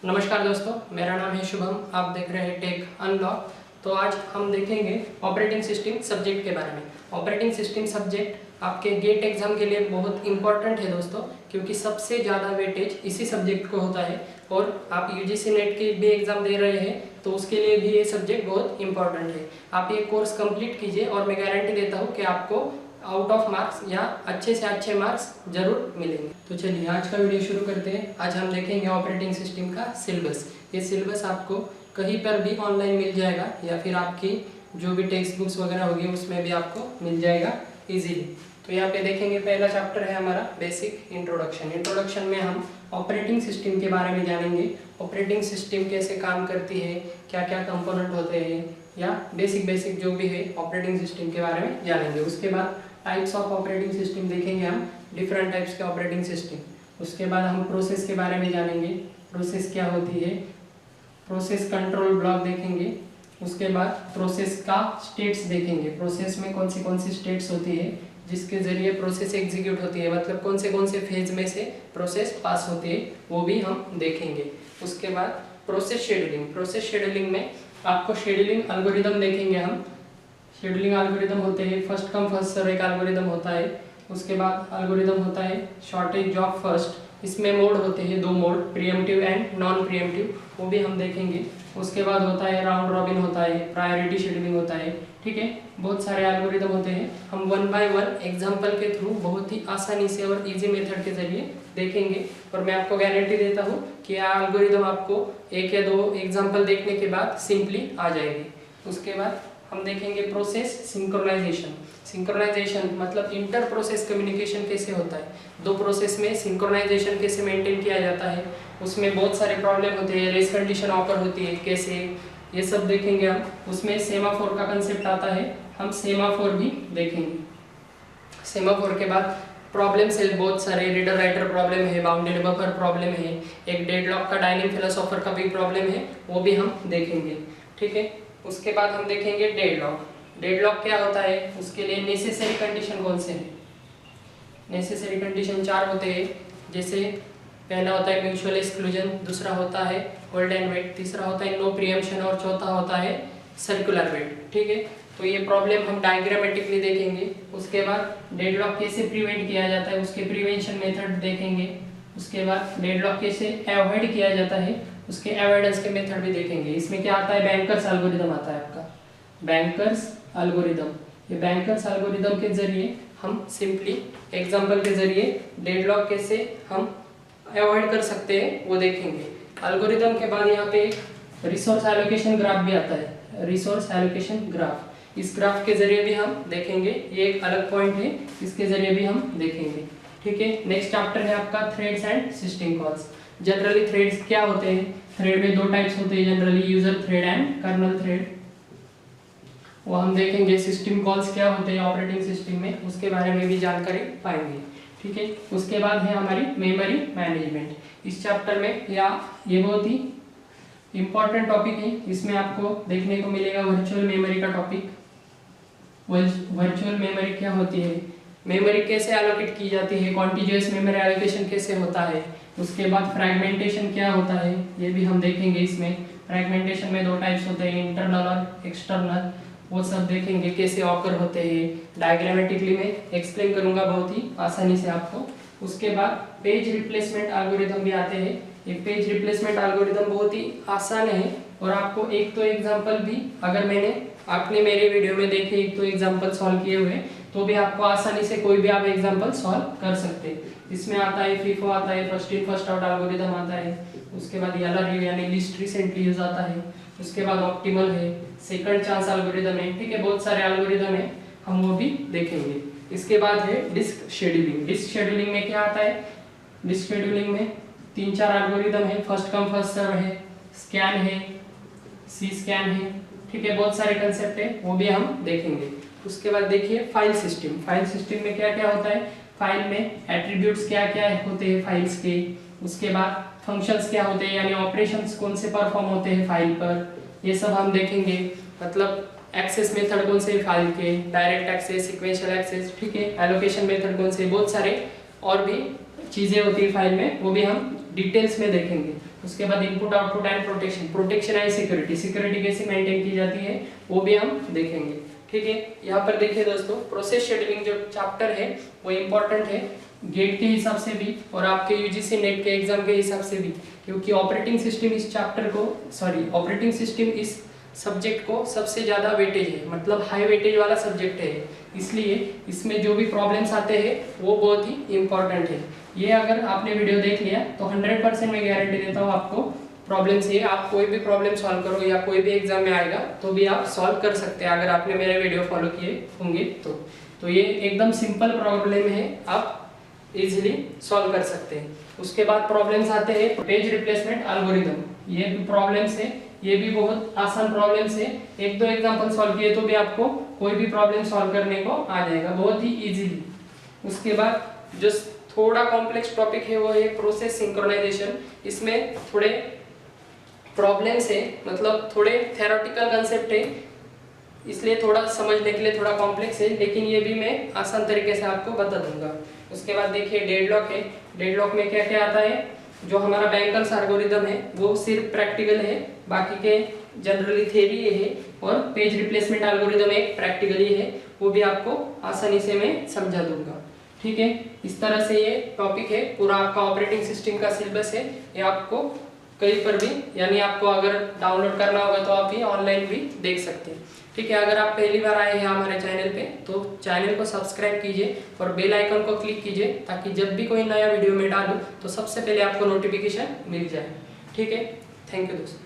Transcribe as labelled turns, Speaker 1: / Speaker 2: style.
Speaker 1: नमस्कार दोस्तों, मेरा नाम है शुभम। आप देख रहे हैं टेक अनलॉक। तो आज हम देखेंगे ऑपरेटिंग सिस्टम सब्जेक्ट के बारे में। ऑपरेटिंग सिस्टम सब्जेक्ट आपके गेट एग्जाम के लिए बहुत इंपॉर्टेंट है दोस्तों, क्योंकि सबसे ज़्यादा वेटेज इसी सब्जेक्ट को होता है। और आप यूजीसी नेट के भी एग्जाम दे रहे हैं तो उसके लिए भी ये सब्जेक्ट बहुत इंपॉर्टेंट है। आप ये कोर्स कंप्लीट कीजिए और मैं गारंटी देता हूँ कि आपको आउट ऑफ मार्क्स या अच्छे से अच्छे मार्क्स जरूर मिलेंगे। तो चलिए आज का वीडियो शुरू करते हैं। आज हम देखेंगे ऑपरेटिंग सिस्टम का सिलेबस। ये सिलेबस आपको कहीं पर भी ऑनलाइन मिल जाएगा या फिर आपकी जो भी टेक्स्ट बुक्स वगैरह होगी उसमें भी आपको मिल जाएगा इजीली। तो यहाँ पे देखेंगे पहला चैप्टर है हमारा बेसिक इंट्रोडक्शन। इंट्रोडक्शन में हम ऑपरेटिंग सिस्टम के बारे में जानेंगे। ऑपरेटिंग सिस्टम कैसे काम करती है, क्या क्या कंपोनेंट होते हैं, या बेसिक जो भी है ऑपरेटिंग सिस्टम के बारे में जानेंगे। उसके बाद टाइप्स ऑफ ऑपरेटिंग सिस्टम देखेंगे हम, डिफरेंट टाइप्स के ऑपरेटिंग सिस्टम। उसके बाद हम प्रोसेस के बारे में जानेंगे, प्रोसेस क्या होती है। प्रोसेस कंट्रोल ब्लॉक देखेंगे। उसके बाद प्रोसेस का स्टेट्स देखेंगे। प्रोसेस में कौन सी स्टेट्स होती है जिसके जरिए प्रोसेस एग्जीक्यूट होती है, मतलब कौन से फेज में से प्रोसेस पास होती है, वो भी हम देखेंगे। उसके बाद प्रोसेस शेड्यूलिंग। प्रोसेस शेड्यूलिंग में आपको शेड्यूलिंग एल्गोरिदम देखेंगे हम। शेड्यूलिंग एल्गोरिदम होते हैं फर्स्ट कम फर्स्ट सर्व एक एल्गोरिदम होता है। उसके बाद एल्गोरिदम होता है शॉर्टेज जॉब फर्स्ट। इसमें मोड होते हैं दो mode, pre-emptive and non pre-emptive, वो भी हम देखेंगे। उसके बाद होता है राउंड रॉबिन होता है, प्रायोरिटी शेड्यूलिंग होता है। ठीक है, बहुत सारे एल्गोरिदम होते हैं। हम वन बाय वन एग्जांपल के थ्रू बहुत ही आसानी से और इजी मेथड के जरिए देखेंगे। और मैं आपको गारंटी देता हूँ कि यह एल्गोरिदम आपको एक या दो एग्जाम्पल देखने के बाद सिंपली आ जाएगी। उसके बाद हम देखेंगे प्रोसेस सिंक्रोनाइजेशन। सिंक्रोनाइजेशन मतलब इंटर प्रोसेस कम्युनिकेशन कैसे होता है, दो प्रोसेस में सिंक्रोनाइजेशन कैसे मेंटेन किया जाता है। उसमें बहुत सारे प्रॉब्लम होते हैं, रेस कंडीशन ऑकर होती है कैसे, ये सब देखेंगे हम। उसमें सेमाफोर का कंसेप्ट आता है, हम सेमाफोर भी देखेंगे। सेमाफोर के बाद प्रॉब्लम से बहुत सारे रीडर राइटर प्रॉब्लम है, बाउंडेड बफर प्रॉब्लम है, एक डेडलॉक का डायनेमिक फिलोसोफर का भी प्रॉब्लम है, वो भी हम देखेंगे। ठीक है, उसके बाद हम देखेंगे डेडलॉक। डेडलॉक क्या होता है, उसके लिए नेसेसरी कंडीशन कौन से हैं। नेसेसरी कंडीशन 4 होते हैं, जैसे पहला होता है म्यूचुअल एक्सक्लूजन, दूसरा होता है होल्ड एंड वेट, तीसरा होता है नो प्रीएम्पशन और चौथा होता है सर्कुलर वेट। ठीक है, तो ये प्रॉब्लम हम डायग्रामेटिकली देखेंगे। उसके बाद डेडलॉक कैसे प्रिवेंट किया जाता है, उसके प्रिवेंशन मेथड देखेंगे। उसके बाद डेडलॉक कैसे अवॉइड किया जाता है, उसके अवॉइडेंस के मेथड भी देखेंगे। इसमें क्या आता है, बैंकर्स एल्गोरिदम आता है आपका, बैंकर्स एल्गोरिदम। ये बैंकर्स एल्गोरिदम के जरिए हम सिंपली एग्जांपल के जरिए डेडलॉक कैसे हम अवॉइड कर सकते हैं वो देखेंगे। एल्गोरिदम के बाद यहाँ पे रिसोर्स एलोकेशन ग्राफ भी आता है, रिसोर्स एलोकेशन ग्राफ। इस ग्राफ के जरिए भी हम देखेंगे, ये एक अलग पॉइंट है, इसके जरिए भी हम देखेंगे। ठीक है, नेक्स्ट चैप्टर है आपका threads and system calls. Generally threads क्या होते हैं, थ्रेड में दो टाइप्स होते हैं generally, user thread and kernel thread, वो हम देखेंगे। सिस्टम कॉल्स क्या होते हैं ऑपरेटिंग सिस्टम में, उसके बारे में भी जानकारी पाएंगे। ठीक है, उसके बाद है हमारी मेमोरी मैनेजमेंट। इस चैप्टर में या ये बहुत ही इंपॉर्टेंट टॉपिक है, इसमें आपको देखने को मिलेगा वर्चुअल मेमोरी का टॉपिक। वर्चुअल मेमोरी क्या होती है, मेमोरी कैसे एलोकेट की जाती है, कॉन्टिन्यूअस मेमोरी एलोकेशन कैसे होता है। उसके बाद फ्रैगमेंटेशन क्या होता है, ये भी हम देखेंगे। इसमें फ्रैगमेंटेशन में दो टाइप्स होते हैं, इंटरनल और एक्सटर्नल, वो सब देखेंगे कैसे ऑकर होते हैं। डायग्रामेटिकली मैं एक्सप्लेन करूंगा बहुत ही आसानी से आपको। उसके बाद पेज रिप्लेसमेंट एल्गोरिदम भी आते हैं। ये पेज रिप्लेसमेंट एल्गोरिदम बहुत ही आसान है और आपको एक तो एग्जांपल भी, अगर आपने मेरे वीडियो में देखे एक तो एग्जांपल सॉल्व किए हुए, तो भी आपको आसानी से कोई भी आप एग्जांपल सॉल्व कर सकते हैं। इसमें आता है FIFO आता है, first in first out algorithm आता है। उसके बाद LRU यानी लीस्ट रिसेंटली यूज आता है। उसके बाद ऑप्टिमल है, सेकंड चांस एल्गोरिदम है। ठीक है, बहुत सारे एल्गोरिदम है, हम वो भी देखेंगे। इसके बाद है डिस्क शेड्यूलिंग। डिस्क शेड्यूलिंग में क्या आता है, डिस्क शेड्यूलिंग में 3-4 एल्गोरिदम है, फर्स्ट कम फर्स्ट सर्व है, स्कैन है, सी स्कैन है। ठीक है, बहुत सारे कंसेप्ट है, वो भी हम देखेंगे। उसके बाद देखिए फाइल सिस्टम। फाइल सिस्टम में क्या क्या होता है, फाइल में एट्रीब्यूट्स क्या क्या होते हैं फाइल्स के। उसके बाद फंक्शंस क्या होते हैं, यानी ऑपरेशंस कौन से परफॉर्म होते हैं फाइल पर, ये सब हम देखेंगे। मतलब एक्सेस मेथड कौन से फाइल के, डायरेक्ट एक्सेस, सीक्वेंशियल एक्सेस। ठीक है, एलोकेशन मेथड कौन से, बहुत सारे और भी चीज़ें होती है फाइल में, वो भी हम डिटेल्स में देखेंगे। उसके बाद input output and protection, protection and security, security कैसे मेंटेन की जाती है वो भी हम देखेंगे। ठीक है, यहाँ पर देखिए दोस्तों, प्रोसेस शेड्यूलिंग जो चैप्टर है वो इम्पोर्टेंट है गेट के हिसाब से भी और आपके यूजीसी नेट के एग्जाम के हिसाब से भी, क्योंकि ऑपरेटिंग सिस्टम इस चैप्टर को ऑपरेटिंग सिस्टम इस सब्जेक्ट को सबसे ज़्यादा वेटेज है, मतलब हाई वेटेज वाला सब्जेक्ट है, इसलिए इसमें जो भी प्रॉब्लम्स आते हैं वो बहुत ही इम्पोर्टेंट है। ये अगर आपने वीडियो देख लिया तो 100% मैं गारंटी देता हूँ आपको प्रॉब्लम से आप कोई भी प्रॉब्लम सॉल्व करो या कोई भी एग्जाम में आएगा तो भी आप सॉल्व कर सकते हैं अगर आपने मेरे वीडियो फॉलो किए होंगे तो ये एकदम सिंपल प्रॉब्लम है, आप इजीली सॉल्व कर सकते हैं। उसके बाद प्रॉब्लम्स आते हैं पेज रिप्लेसमेंट एल्गोरिदम, ये भी प्रॉब्लम्स है, ये भी बहुत आसान प्रॉब्लम्स है, एक दो एग्जांपल सॉल्व किए तो भी आपको कोई भी प्रॉब्लम सॉल्व करने को आ जाएगा बहुत ही इजीली। उसके बाद जो थोड़ा कॉम्प्लेक्स टॉपिक है वो है प्रोसेस सिंक्रोनाइजेशन, इसमें थोड़े प्रॉब्लम्स है, मतलब थोड़े थ्योरेटिकल कंसेप्ट है, इसलिए थोड़ा समझने के लिए थोड़ा कॉम्प्लेक्स है, लेकिन ये भी मैं आसान तरीके से आपको बता दूंगा। उसके बाद देखिए डेडलॉक है, डेडलॉक में क्या क्या आता है, जो हमारा बैंकर्स एल्गोरिदम है वो सिर्फ प्रैक्टिकल है, बाकी के जनरली थ्योरी है, और पेज रिप्लेसमेंट एल्गोरिदम एक प्रैक्टिकली है, वो भी आपको आसानी से मैं समझा दूंगा। ठीक है, इस तरह से ये टॉपिक है, पूरा आपका ऑपरेटिंग सिस्टम का सिलेबस है, ये आपको कहीं पर भी, यानी आपको अगर डाउनलोड करना होगा तो आप ये ऑनलाइन भी देख सकते हैं। ठीक है, अगर आप पहली बार आए हैं हमारे चैनल पे तो चैनल को सब्सक्राइब कीजिए और बेल आइकन को क्लिक कीजिए ताकि जब भी कोई नया वीडियो में डालूं तो सबसे पहले आपको नोटिफिकेशन मिल जाए। ठीक है, थैंक यू दोस्तों।